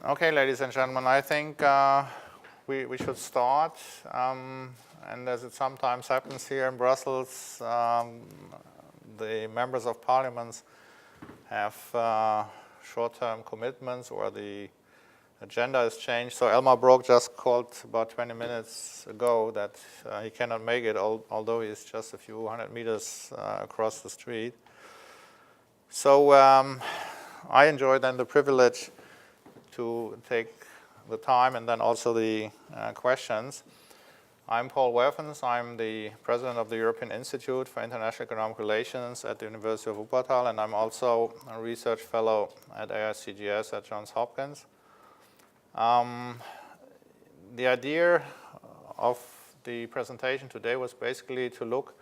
Okay, ladies and gentlemen, I think we should start. And as it sometimes happens here in Brussels, the members of parliaments have short-term commitments or the agenda has changed. So Elmar Brok just called about 20 minutes ago that he cannot make it, although he's just a few hundred meters across the street. So I enjoy then the privilege to take the time and then also the questions. I'm Paul Welfens. I'm the president of the European Institute for International Economic Relations at the University of Wuppertal, and I'm also a research fellow at AICGS at Johns Hopkins. The idea of the presentation today was basically to look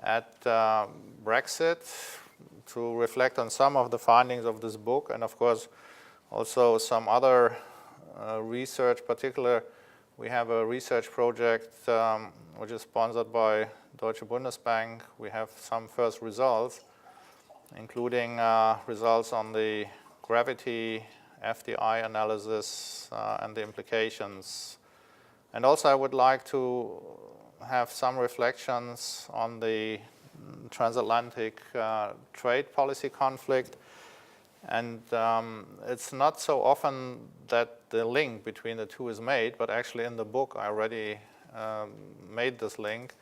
at Brexit, to reflect on some of the findings of this book, and of course also some other research. Particular, we have a research project which is sponsored by Deutsche Bundesbank. We have some first results, including results on the gravity FDI analysis and the implications. And also I would like to have some reflections on the transatlantic trade policy conflict. And it's not so often that the link between the two is made, but actually in the book I already made this link.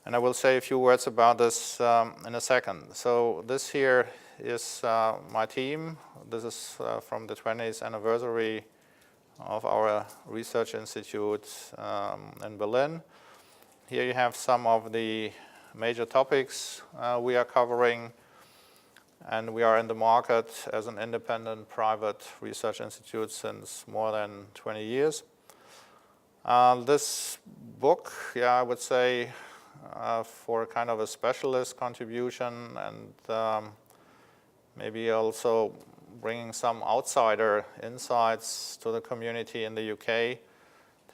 And I will say a few words about this in a second. So this here is my team. This is from the 20th anniversary of our research institute in Berlin. Here you have some of the major topics we are covering. And we are in the market as an independent private research institute since more than 20 years. This book, I would say, for kind of a specialist contribution and maybe also bringing some outsider insights to the community in the UK. It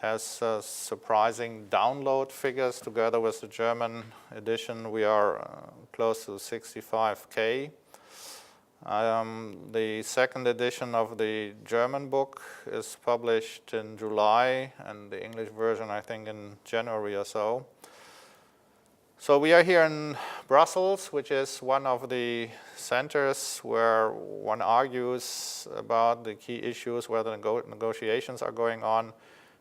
has surprising download figures. Together with the German edition, we are close to 65K. The second edition of the German book is published in July, and the English version, I think, in January or so. So we are here in Brussels, which is one of the centers where one argues about the key issues, where the negotiations are going on,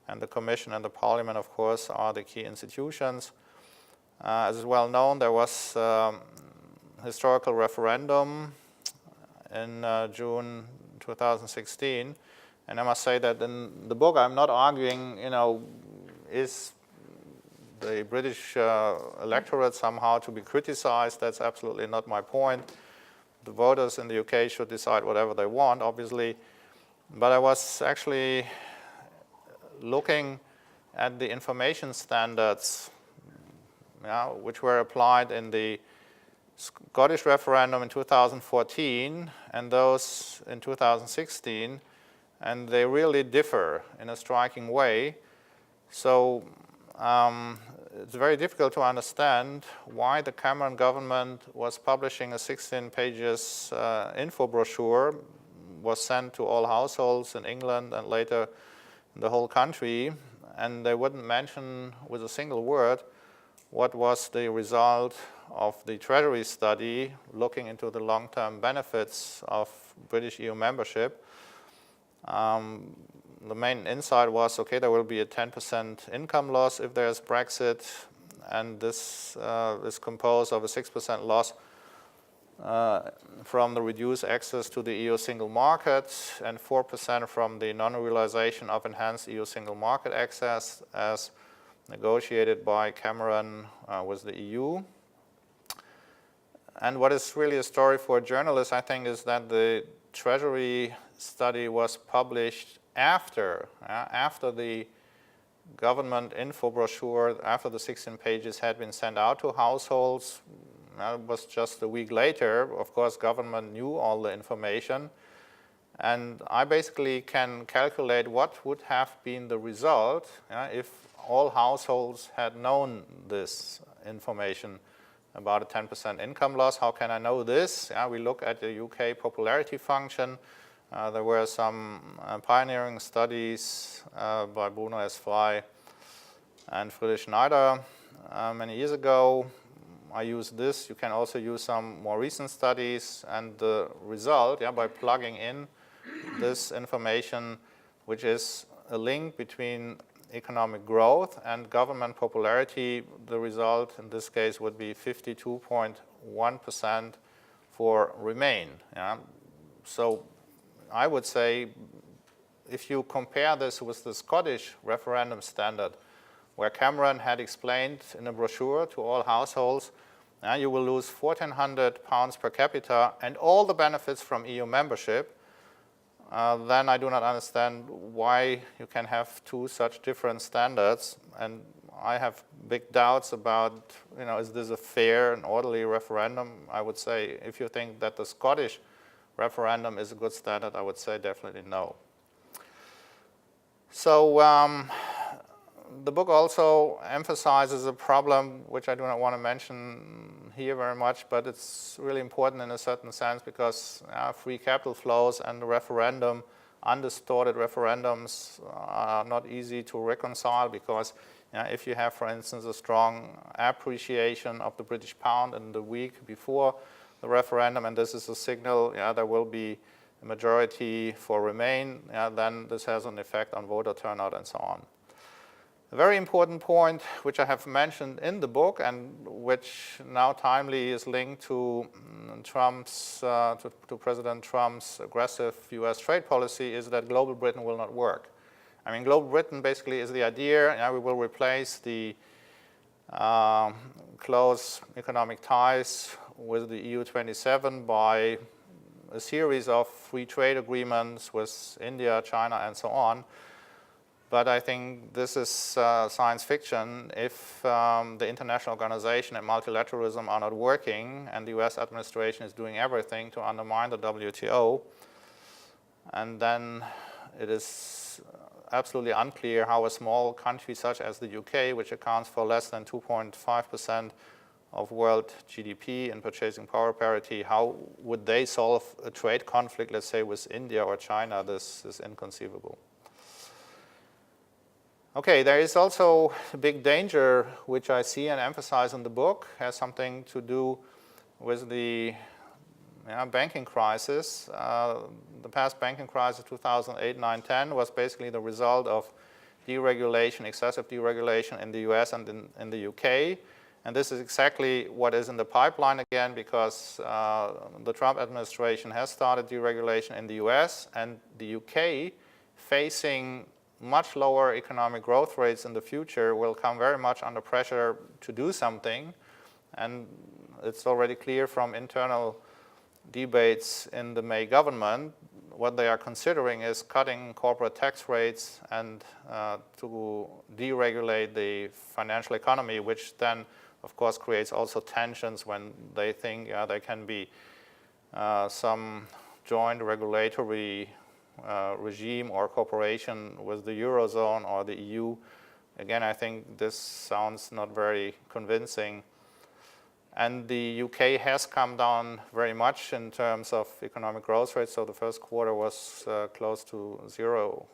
and the Commission and the Parliament, of course, are the key institutions. As is well known, there was a historical referendum in June 2016, and I must say that in the book I'm not arguing, is the British electorate somehow to be criticized. That's absolutely not my point. The voters in the UK should decide whatever they want, obviously, but I was actually looking at the information standards which were applied in the Scottish referendum in 2014 and those in 2016, and they really differ in a striking way. So it's very difficult to understand why the Cameron government was publishing a 16 pages info brochure, was sent to all households in England and later in the whole country, and they wouldn't mention with a single word what was the result of the Treasury study looking into the long-term benefits of British EU membership. The main insight was, okay, there will be a 10% income loss if there's Brexit, and this is composed of a 6% loss from the reduced access to the EU single market and 4% from the non-realization of enhanced EU single market access as negotiated by Cameron with the EU. And what is really a story for journalists, I think, is that the Treasury study was published after the government info brochure, after the 16 pages had been sent out to households. It was just a week later. Of course, government knew all the information. And I basically can calculate what would have been the result if all households had known this information about a 10% income loss. How can I know this? We look at the UK popularity function. There were some pioneering studies by Bruno S. Frey and Friedrich Schneider many years ago. I used this. You can also use some more recent studies, and the result, by plugging in this information, which is a link between economic growth and government popularity, the result in this case would be 52.1% for Remain. So I would say if you compare this with the Scottish referendum standard, where Cameron had explained in a brochure to all households, you will lose £1,400 per capita and all the benefits from EU membership, then I do not understand why you can have two such different standards. And I have big doubts about, is this a fair and orderly referendum? I would say if you think that the Scottish referendum is a good standard, I would say definitely no. So the book also emphasizes a problem which I do not want to mention here very much, but it's really important in a certain sense because free capital flows and the referendum, undistorted referendums are not easy to reconcile because if you have, for instance, a strong appreciation of the British pound in the week before the referendum, and this is a signal there will be a majority for Remain, then this has an effect on voter turnout and so on. A very important point, which I have mentioned in the book and which now timely is linked to to President Trump's aggressive US trade policy, is that Global Britain will not work. I mean, Global Britain basically is the idea, we will replace the close economic ties with the EU 27 by a series of free trade agreements with India, China, and so on. But I think this is science fiction if the international organization and multilateralism are not working and the US administration is doing everything to undermine the WTO. And then it is absolutely unclear how a small country such as the UK, which accounts for less than 2.5% of world GDP and purchasing power parity, how would they solve a trade conflict, let's say, with India or China? This is inconceivable. Okay, there is also a big danger, which I see and emphasize in the book, has something to do with the banking crisis. The past banking crisis, 2008, 9, 10, was basically the result of deregulation, excessive deregulation in the US and in the UK. And this is exactly what is in the pipeline again, because the Trump administration has started deregulation in the US, and the UK, facing much lower economic growth rates in the future, will come very much under pressure to do something. And it's already clear from internal debates in the May government, what they are considering is cutting corporate tax rates and to deregulate the financial economy, which then, of course, creates also tensions when they think there can be some joint regulatory regime or cooperation with the Eurozone or the EU. Again, I think this sounds not very convincing. And the UK has come down very much in terms of economic growth rate. So the first quarter was close to zero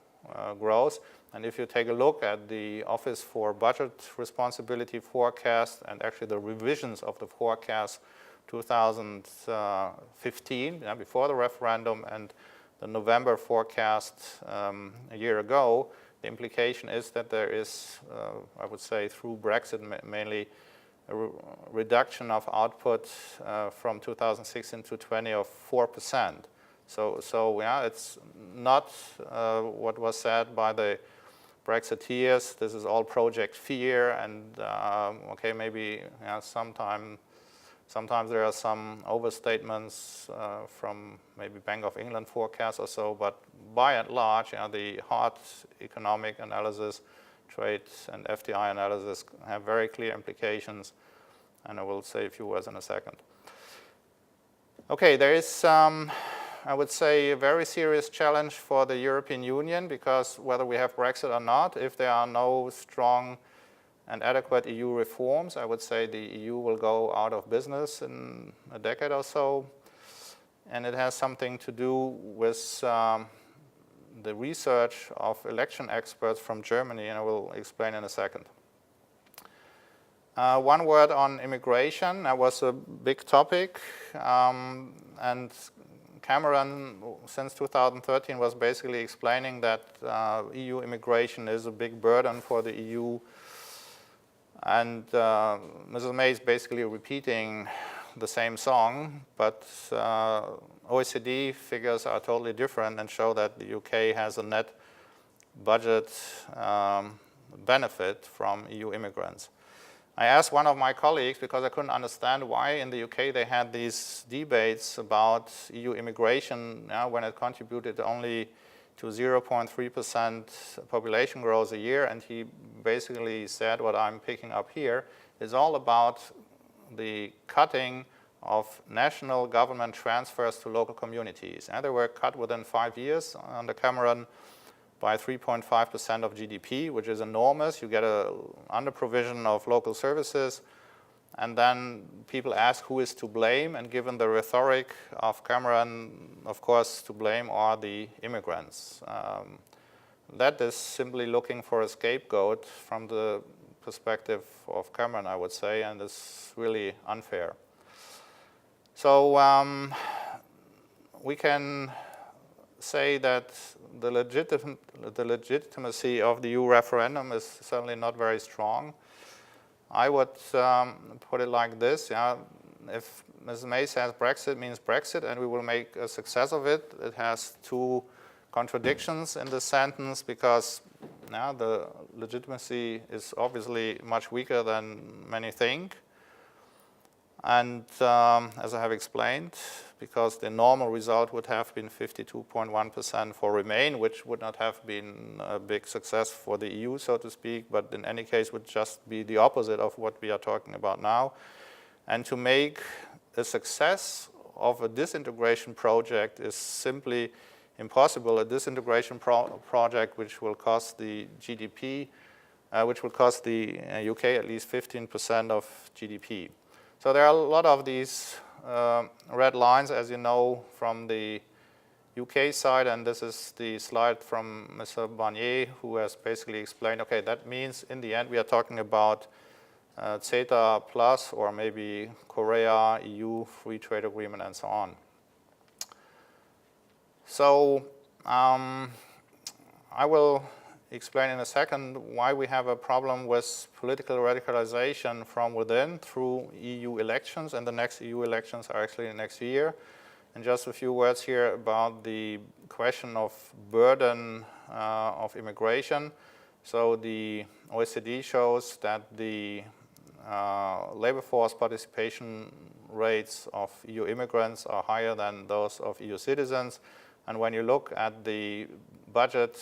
growth. And if you take a look at the Office for Budget Responsibility forecast and actually the revisions of the forecast 2015, before the referendum, and the November forecast a year ago, the implication is that there is, I would say, through Brexit mainly, a reduction of output from 2016 to 20 of 4%. So it's not what was said by the Brexiteers. This is all Project Fear, and okay, maybe sometimes there are some overstatements from maybe Bank of England forecasts or so, but by and large, the hard economic analysis, trade and FDI analysis have very clear implications, and I will say a few words in a second. Okay, there is, I would say, a very serious challenge for the European Union, because whether we have Brexit or not, if there are no strong and adequate EU reforms, I would say the EU will go out of business in a decade or so. and it has something to do with the research of election experts from Germany, and I will explain in a second. One word on immigration. That was a big topic, and Cameron, since 2013, was basically explaining that EU immigration is a big burden for the EU, and Mrs. May is basically repeating the same song, but OECD figures are totally different and show that the UK has a net budget benefit from EU immigrants. I asked one of my colleagues, because I couldn't understand why in the UK they had these debates about EU immigration when it contributed only to 0.3% population growth a year, and he basically said what I'm picking up here is all about the cutting of national government transfers to local communities. And they were cut within 5 years under Cameron by 3.5% of GDP, which is enormous. You get a under provision of local services, and then people ask who is to blame, and given the rhetoric of Cameron, of course, to blame are the immigrants. That is simply looking for a scapegoat from the perspective of Cameron, I would say, and it's really unfair. So we can say that the legitimacy of the EU referendum is certainly not very strong. I would put it like this. If Ms. May says Brexit means Brexit and we will make a success of it, it has two contradictions in the sentence, because the legitimacy is obviously much weaker than many think. And as I have explained, because the normal result would have been 52.1% for Remain, which would not have been a big success for the EU, so to speak, but in any case would just be the opposite of what we are talking about now. And to make a success of a disintegration project is simply impossible. A disintegration project which will cost the GDP, which will cost the UK at least 15% of GDP. So there are a lot of these red lines, as you know, from the UK side, and this is the slide from Mr. Barnier, who has basically explained, okay, that means in the end we are talking about CETA plus, or maybe Korea, EU, free trade agreement, and so on. So I will explain in a second why we have a problem with political radicalization from within through EU elections, and the next EU elections are actually next year. And just a few words here about the question of burden of immigration. So the OECD shows that the labor force participation rates of EU immigrants are higher than those of EU citizens. And when you look at the budget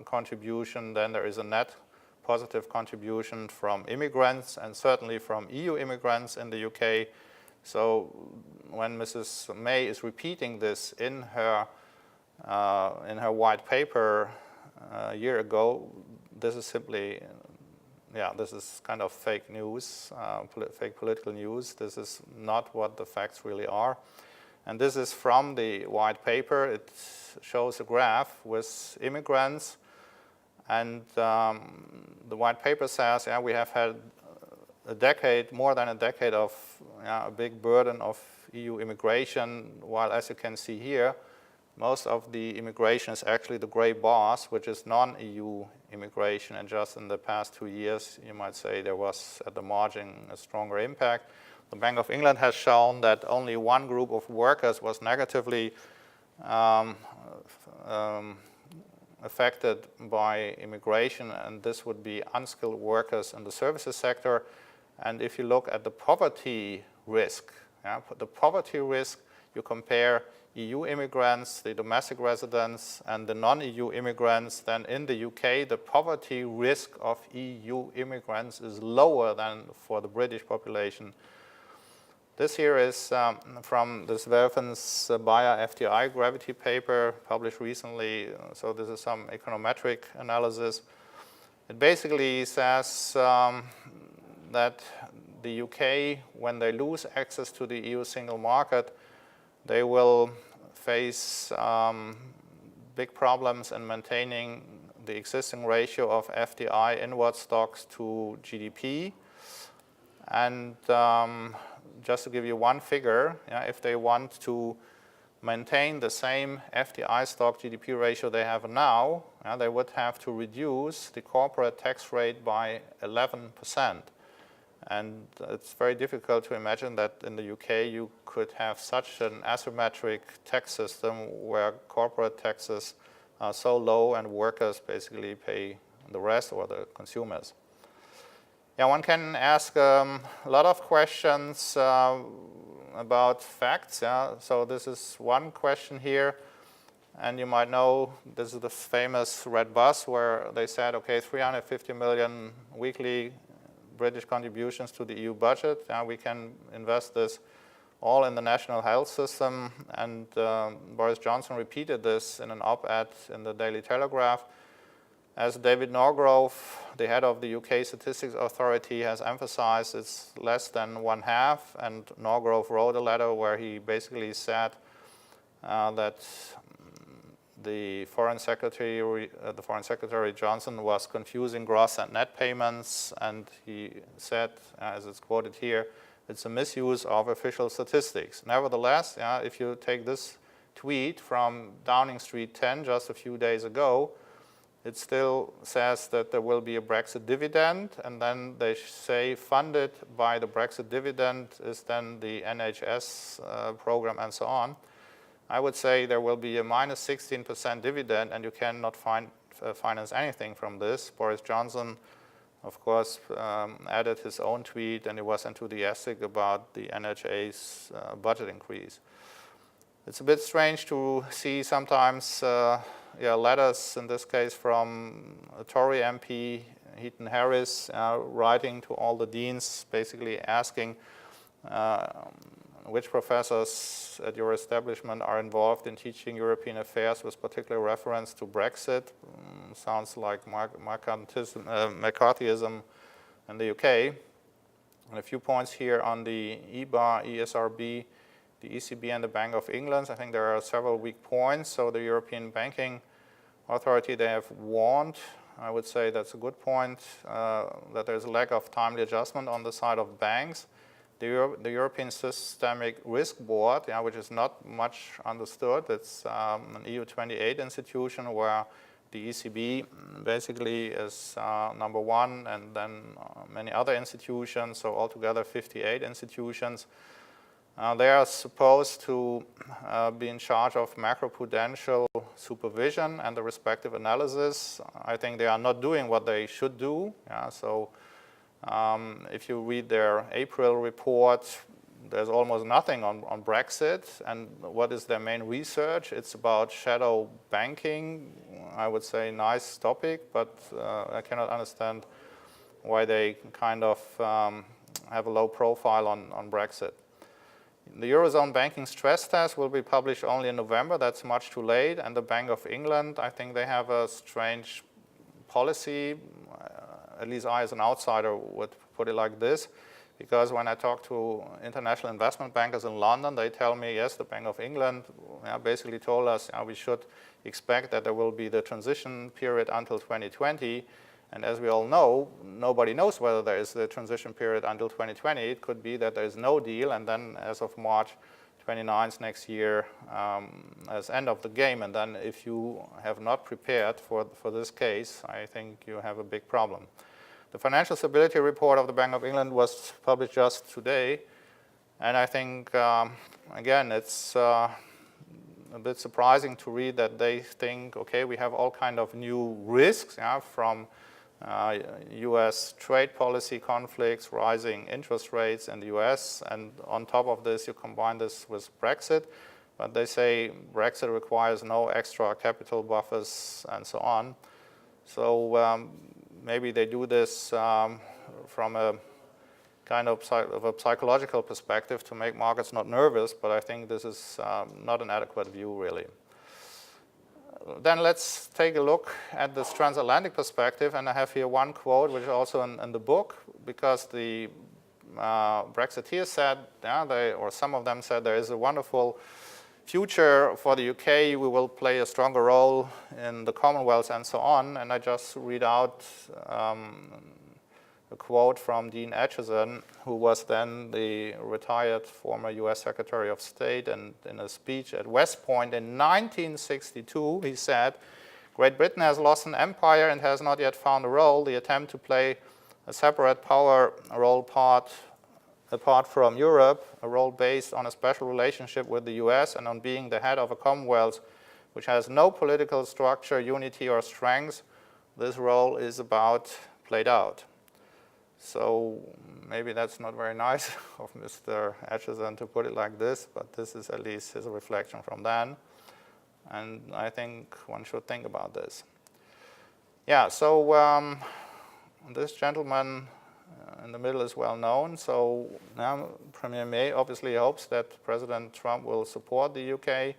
contribution, then there is a net positive contribution from immigrants, and certainly from EU immigrants in the UK. So when Mrs. May is repeating this in her white paper a year ago, this is simply, this is kind of fake news, fake political news. This is not what the facts really are. And this is from the white paper. It shows a graph with immigrants. And the white paper says, we have had a decade, more than a decade of a big burden of EU immigration, while as you can see here, most of the immigration is actually the gray bars, which is non-EU immigration. And just in the past 2 years, you might say there was at the margin a stronger impact. The Bank of England has shown that only one group of workers was negatively affected by immigration, and this would be unskilled workers in the services sector. And if you look at the poverty risk, you compare EU immigrants, the domestic residents, and the non-EU immigrants, then in the UK, the poverty risk of EU immigrants is lower than for the British population. This here is from this Welfens Bayer FDI gravity paper published recently. So this is some econometric analysis. It basically says that the UK, when they lose access to the EU single market, they will face big problems in maintaining the existing ratio of FDI inward stocks to GDP. And just to give you one figure, if they want to maintain the same FDI stock GDP ratio they have now, they would have to reduce the corporate tax rate by 11%. And it's very difficult to imagine that in the UK you could have such an asymmetric tax system where corporate taxes are so low and workers basically pay the rest, or the consumers. Yeah, one can ask a lot of questions about facts. So this is one question here. And you might know this is the famous red bus where they said, okay, 350 million weekly British contributions to the EU budget. We can invest this all in the national health system. And Boris Johnson repeated this in an op-ed in the Daily Telegraph. As David Norgrove, the head of the UK Statistics Authority, has emphasized, it's less than one half. And Norgrove wrote a letter where he basically said that the Foreign Secretary Johnson was confusing gross and net payments, and he said, as it's quoted here, it's a misuse of official statistics. Nevertheless, if you take this tweet from Downing Street 10 just a few days ago, it still says that there will be a Brexit dividend, and then they say funded by the Brexit dividend is then the NHS program and so on. I would say there will be a minus 16% dividend, and you cannot finance anything from this. Boris Johnson, of course, added his own tweet, and he was enthusiastic about the NHA's budget increase. It's a bit strange to see sometimes letters, in this case from a Tory MP, Heaton Harris, writing to all the deans, basically asking which professors at your establishment are involved in teaching European affairs with particular reference to Brexit. Sounds like McCarthyism in the UK. And a few points here on the EBA, ESRB, the ECB and the Bank of England. I think there are several weak points. So the European Banking Authority, they have warned. I would say that's a good point, that there's a lack of timely adjustment on the side of banks. The European Systemic Risk Board, which is not much understood, it's an EU28 institution where the ECB basically is number one, and then many other institutions, so altogether 58 institutions. They are supposed to be in charge of macroprudential supervision and the respective analysis. I think they are not doing what they should do. If you read their April report, there's almost nothing on Brexit. And what is their main research? It's about shadow banking. I would say nice topic, but I cannot understand why they kind of have a low profile on Brexit. The Eurozone banking stress test will be published only in November. That's much too late. And the Bank of England, I think they have a strange policy. At least I, as an outsider, would put it like this. Because when I talk to international investment bankers in London, they tell me, yes, the Bank of England basically told us we should expect that there will be the transition period until 2020. And as we all know, nobody knows whether there is the transition period until 2020. It could be that there is no deal, and then as of March 29th next year, as end of the game. And then if you have not prepared for this case, I think you have a big problem. The Financial Stability Report of the Bank of England was published just today. And I think, again, it's a bit surprising to read that they think, okay, we have all kind of new risks from US trade policy conflicts, rising interest rates in the US, and on top of this, you combine this with Brexit. But they say Brexit requires no extra capital buffers and so on. So maybe they do this from a kind of a psychological perspective to make markets not nervous, but I think this is not an adequate view, really. Then let's take a look at this transatlantic perspective, and I have here one quote, which is also in the book, because the Brexiteers said, or some of them said, there is a wonderful future for the UK, we will play a stronger role in the Commonwealth and so on. And I just read out a quote from Dean Acheson, who was then the retired former US Secretary of State, and in a speech at West Point in 1962, he said, "Great Britain has lost an empire and has not yet found a role. The attempt to play a separate power role apart from Europe, a role based on a special relationship with the US and on being the head of a Commonwealth which has no political structure, unity, or strength, this role is about played out." So maybe that's not very nice of Mr. Acheson to put it like this, but this is at least his reflection from then. And I think one should think about this. Yeah, so this gentleman in the middle is well known. So now Premier May obviously hopes that President Trump will support the UK,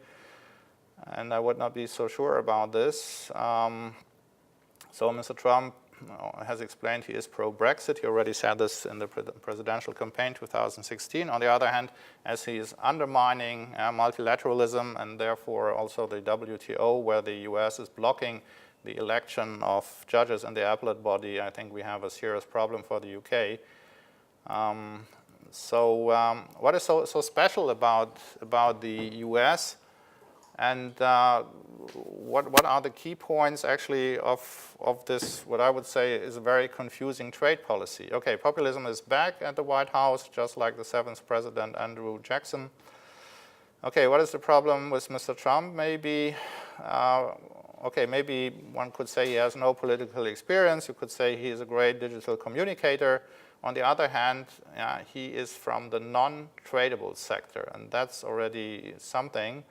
and I would not be so sure about this. So Mr. Trump has explained he is pro-Brexit. He already said this in the presidential campaign 2016. On the other hand, as he is undermining multilateralism and therefore also the WTO, where the US is blocking the election of judges in the appellate body, I think we have a serious problem for the UK. What is so special about the US? And what are the key points actually of this, what I would say is a very confusing trade policy? Okay, populism is back at the White House, just like the 7th President, Andrew Jackson. Okay, what is the problem with Mr. Trump? Maybe, okay, maybe one could say he has no political experience. You could say he is a great digital communicator. On the other hand, he is from the non-tradable sector, and that's already something.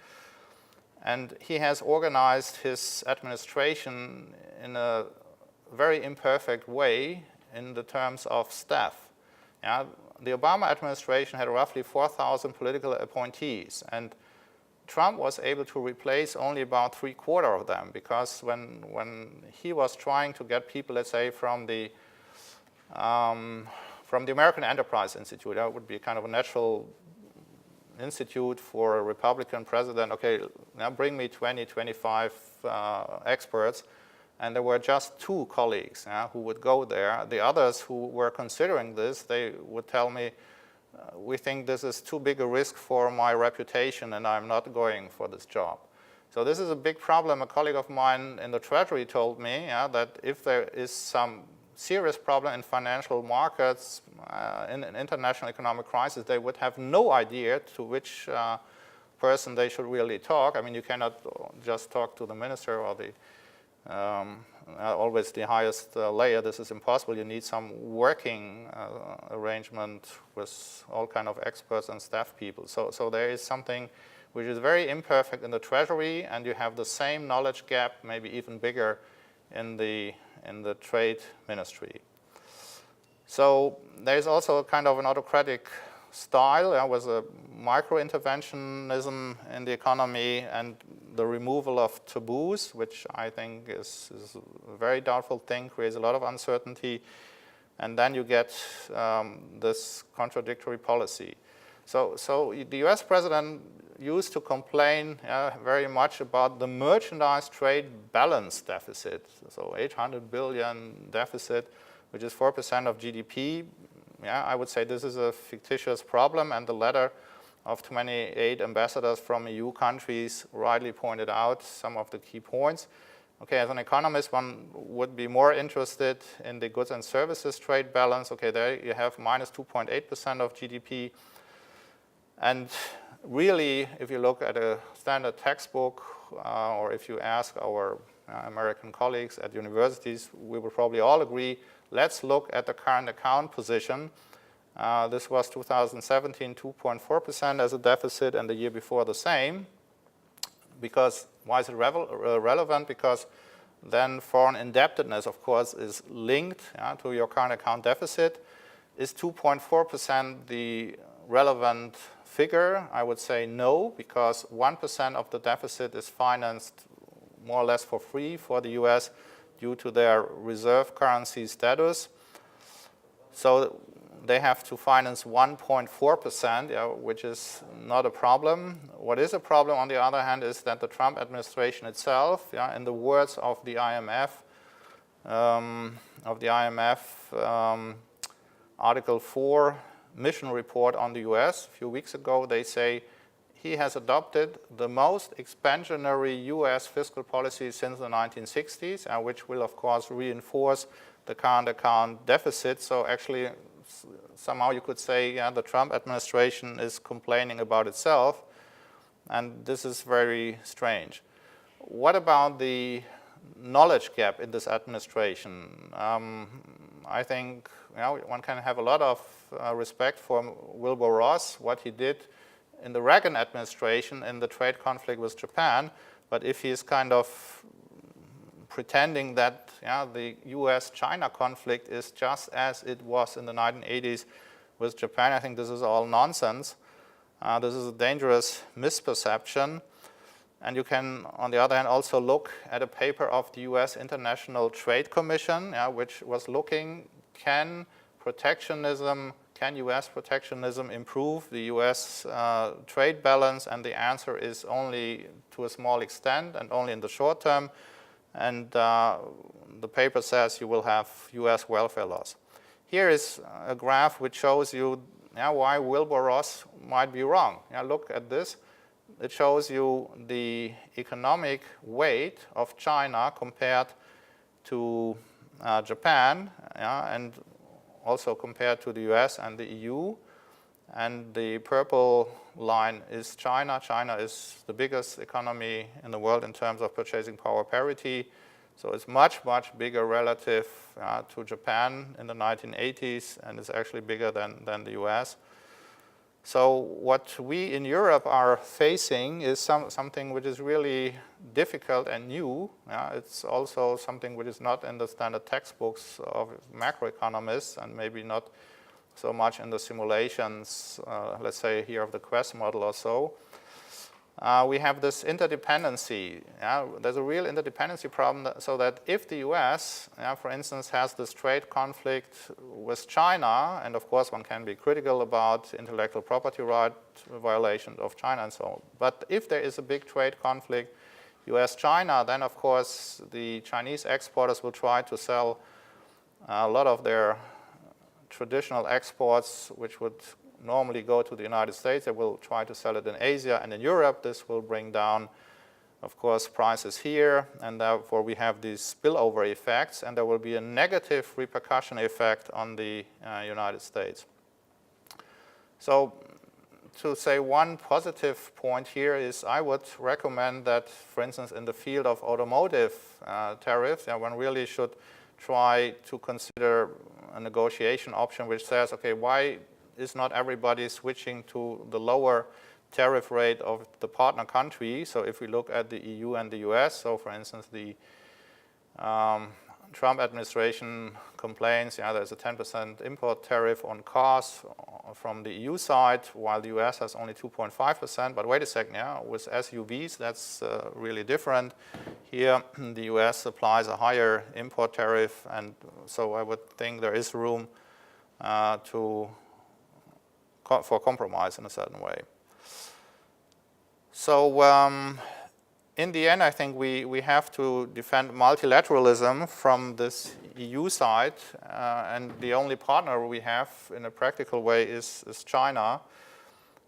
And he has organized his administration in a very imperfect way in the terms of staff. The Obama administration had roughly 4,000 political appointees, and Trump was able to replace only about 3/4 of them, because when he was trying to get people, let's say, from the American Enterprise Institute, that would be kind of a natural institute for a Republican president, okay, now bring me 20, 25 experts, and there were just 2 colleagues who would go there. The others who were considering this, they would tell me, we think this is too big a risk for my reputation and I'm not going for this job. So this is a big problem. A colleague of mine in the Treasury told me that if there is some serious problem in financial markets, in an international economic crisis, they would have no idea to which person they should really talk. I mean, you cannot just talk to the minister or the always the highest layer. This is impossible. You need some working arrangement with all kind of experts and staff people. So there is something which is very imperfect in the Treasury, and you have the same knowledge gap, maybe even bigger, in the trade ministry. So there's also a kind of an autocratic style with a micro-interventionism in the economy and the removal of taboos, which I think is a very doubtful thing, creates a lot of uncertainty. And then you get this contradictory policy. So the US president used to complain very much about the merchandise trade balance deficit, so 800 billion deficit, which is 4% of GDP. I would say this is a fictitious problem, and the letter of 28 ambassadors from EU countries rightly pointed out some of the key points. Okay, as an economist, one would be more interested in the goods and services trade balance. Okay, there you have minus 2.8% of GDP. And really, if you look at a standard textbook, or if you ask our American colleagues at universities, we will probably all agree, let's look at the current account position. This was 2017, 2.4% as a deficit, and the year before the same. Because, why is it relevant? Because then foreign indebtedness, of course, is linked to your current account deficit. Is 2.4% the relevant figure? I would say no, because 1% of the deficit is financed more or less for free for the US due to their reserve currency status. So they have to finance 1.4%, which is not a problem. What is a problem, on the other hand, is that the Trump administration itself, in the words of the IMF, Article 4 mission report on the US a few weeks ago, they say he has adopted the most expansionary US fiscal policy since the 1960s, which will, of course, reinforce the current account deficit. So actually, somehow you could say, the Trump administration is complaining about itself, and this is very strange. What about the knowledge gap in this administration? I think one can have a lot of respect for Wilbur Ross, what he did in the Reagan administration in the trade conflict with Japan, but if he is kind of pretending that the US-China conflict is just as it was in the 1980s with Japan, I think this is all nonsense. This is a dangerous misperception. And you can, on the other hand, also look at a paper of the US International Trade Commission, which was looking, can US protectionism improve the US trade balance? And the answer is only to a small extent and only in the short term. And the paper says you will have US welfare loss. Here is a graph which shows you why Wilbur Ross might be wrong. Look at this. It shows you the economic weight of China compared to Japan, and also compared to the US and the EU. And the purple line is China. China is the biggest economy in the world in terms of purchasing power parity. So it's much, much bigger relative to Japan in the 1980s, and it's actually bigger than the US. So what we in Europe are facing is something which is really difficult and new. It's also something which is not in the standard textbooks of macroeconomists, and maybe not so much in the simulations, let's say here of the Quest model or so. We have this interdependency. There's a real interdependency problem, so that if the US, for instance, has this trade conflict with China, and of course one can be critical about intellectual property right violations of China and so on, but if there is a big trade conflict, US-China, then of course the Chinese exporters will try to sell a lot of their traditional exports, which would normally go to the United States. They will try to sell it in Asia and in Europe. This will bring down, of course, prices here, and therefore we have these spillover effects, and there will be a negative repercussion effect on the United States. So to say one positive point here is I would recommend that, for instance, in the field of automotive tariffs, one really should try to consider a negotiation option which says, okay, why is not everybody switching to the lower tariff rate of the partner country? So if we look at the EU and the US, so for instance, the Trump administration complains, there's a 10% import tariff on cars from the EU side, while the US has only 2.5%. But wait a second, with SUVs, that's really different. Here, the US applies a higher import tariff, and so I would think there is room for compromise in a certain way. So in the end, I think we have to defend multilateralism from this EU side, and the only partner we have in a practical way is China,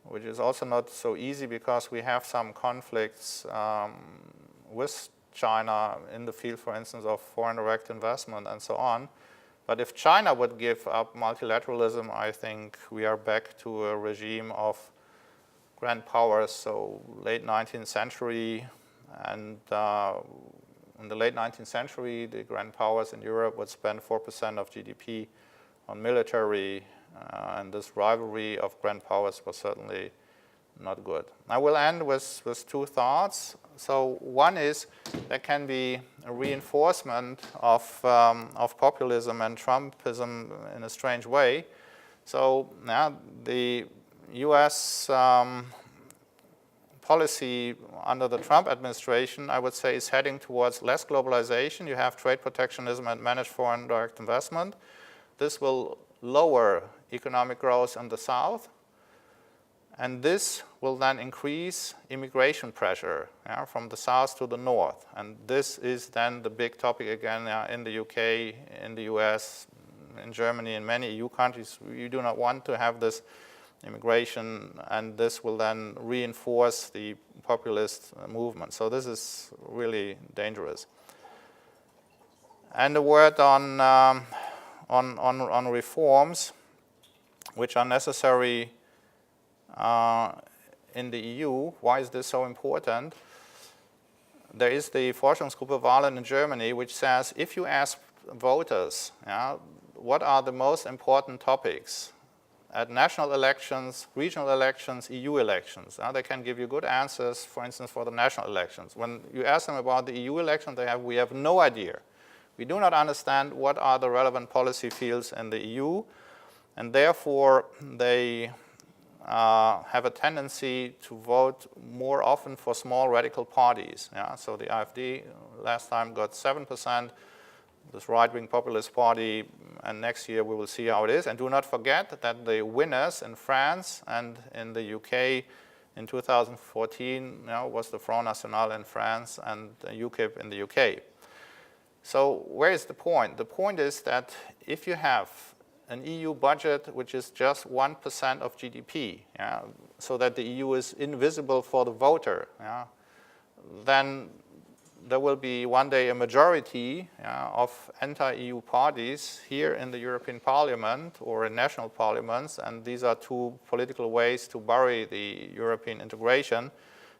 which is also not so easy because we have some conflicts with China in the field, for instance, of foreign direct investment and so on. But if China would give up multilateralism, I think we are back to a regime of grand powers, so late 19th century. And in the late 19th century, the grand powers in Europe would spend 4% of GDP on military, and this rivalry of grand powers was certainly not good. I will end with two thoughts. So one is there can be a reinforcement of populism and Trumpism in a strange way. So now the US policy under the Trump administration, I would say, is heading towards less globalization. You have trade protectionism and managed foreign direct investment. This will lower economic growth in the south. And this will then increase immigration pressure from the south to the north. And this is then the big topic again in the UK, in the US, in Germany, in many EU countries. You do not want to have this immigration, and this will then reinforce the populist movement. So this is really dangerous. And a word on reforms, which are necessary in the EU. Why is this so important? There is the Forschungsgruppe Wahlen in Germany, which says if you ask voters, what are the most important topics at national elections, regional elections, EU elections, they can give you good answers, for instance, for the national elections. When you ask them about the EU election, we have no idea. We do not understand what are the relevant policy fields in the EU, and therefore they have a tendency to vote more often for small radical parties. So the AfD last time got 7%, this right-wing populist party, and next year we will see how it is. And do not forget that the winners in France and in the UK in 2014 was the Front National in France and UKIP in the UK. So where is the point? The point is that if you have an EU budget which is just 1% of GDP, so that the EU is invisible for the voter, then there will be one day a majority of anti-EU parties here in the European Parliament or in national parliaments, and these are two political ways to bury the European integration.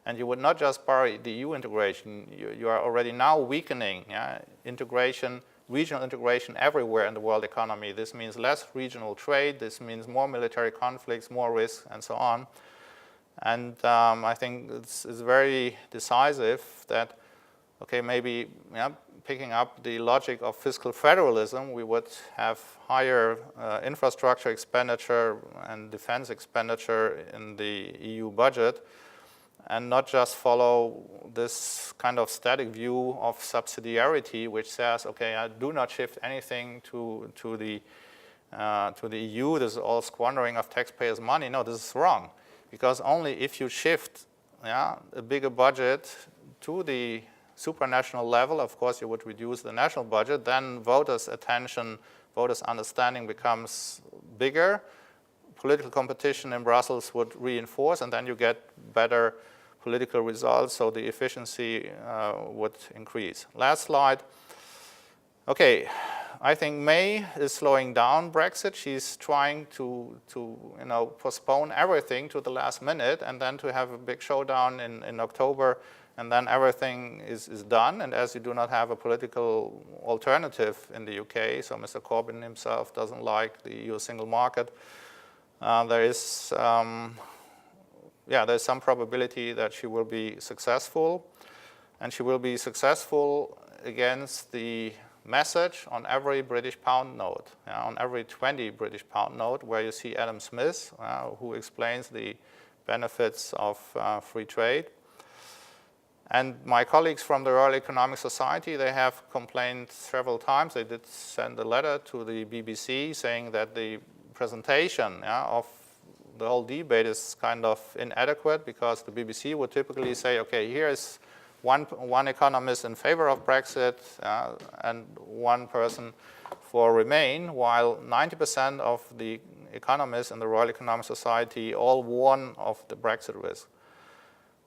And you would not just bury the EU integration, you are already now weakening integration, regional integration everywhere in the world economy. This means less regional trade, this means more military conflicts, more risk, and so on. And I think it's very decisive that, okay, maybe picking up the logic of fiscal federalism, we would have higher infrastructure expenditure and defense expenditure in the EU budget, and not just follow this kind of static view of subsidiarity, which says, okay, I do not shift anything to the EU. This is all squandering of taxpayers' money. No, this is wrong, because only if you shift a bigger budget to the supranational level, of course you would reduce the national budget, then voters' attention, voters' understanding becomes bigger. Political competition in Brussels would reinforce, and then you get better political results, so the efficiency would increase. Last slide. Okay, I think May is slowing down Brexit. She's trying to postpone everything to the last minute and then to have a big showdown in October, and then everything is done. And as you do not have a political alternative in the UK, so Mr. Corbyn himself doesn't like the EU single market, there's some probability that she will be successful, and she will be successful against the message on every British pound note, on every 20 British pound note, where you see Adam Smith, who explains the benefits of free trade. And my colleagues from the Royal Economic Society, they have complained several times. They did send a letter to the BBC saying that the presentation of the whole debate is kind of inadequate, because the BBC would typically say, okay, here is one economist in favor of Brexit and one person for Remain, while 90% of the economists in the Royal Economic Society all warn of the Brexit risk.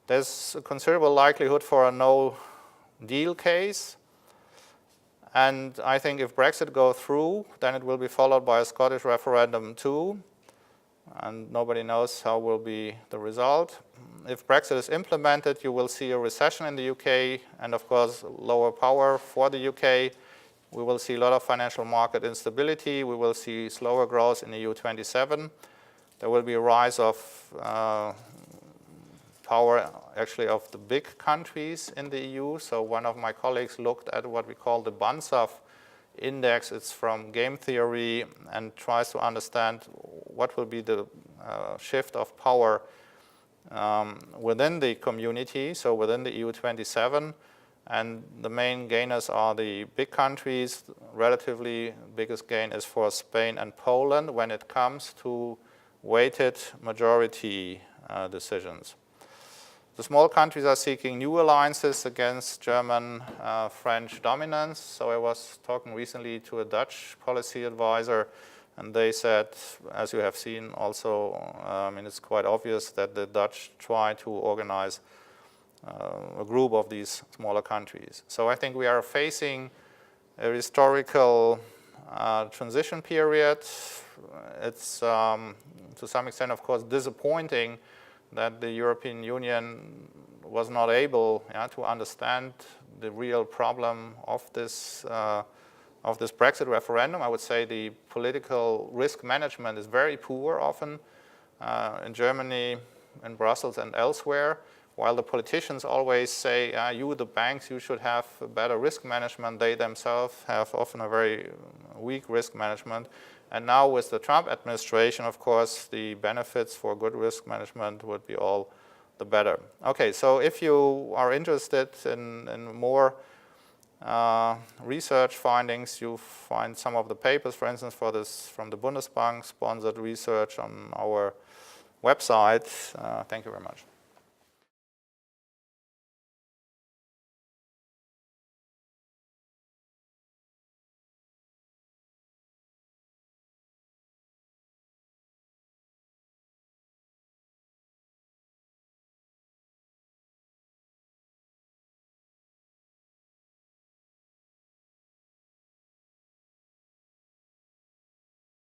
There's a considerable likelihood for a no-deal case, and I think if Brexit goes through, then it will be followed by a Scottish referendum too, and nobody knows how will be the result. If Brexit is implemented, you will see a recession in the UK, and of course lower power for the UK. We will see a lot of financial market instability. We will see slower growth in EU 27. There will be a rise of power actually of the big countries in the EU. So one of my colleagues looked at what we call the Banzhaf index. It's from game theory and tries to understand what will be the shift of power within the community, so within the EU 27. And the main gainers are the big countries. Relatively biggest gain is for Spain and Poland when it comes to weighted majority decisions. The small countries are seeking new alliances against German, French dominance. So I was talking recently to a Dutch policy advisor, and they said, as you have seen also, it's quite obvious that the Dutch try to organize a group of these smaller countries. So I think we are facing a historical transition period. It's to some extent, of course, disappointing that the European Union was not able to understand the real problem of this Brexit referendum. I would say the political risk management is very poor often in Germany, in Brussels and elsewhere. While the politicians always say, you, the banks, you should have better risk management, they themselves have often a very weak risk management. And now with the Trump administration, of course, the benefits for good risk management would be all the better. Okay, so if you are interested in more research findings, you find some of the papers, for instance, for this from the Bundesbank sponsored research on our website. Thank you very much.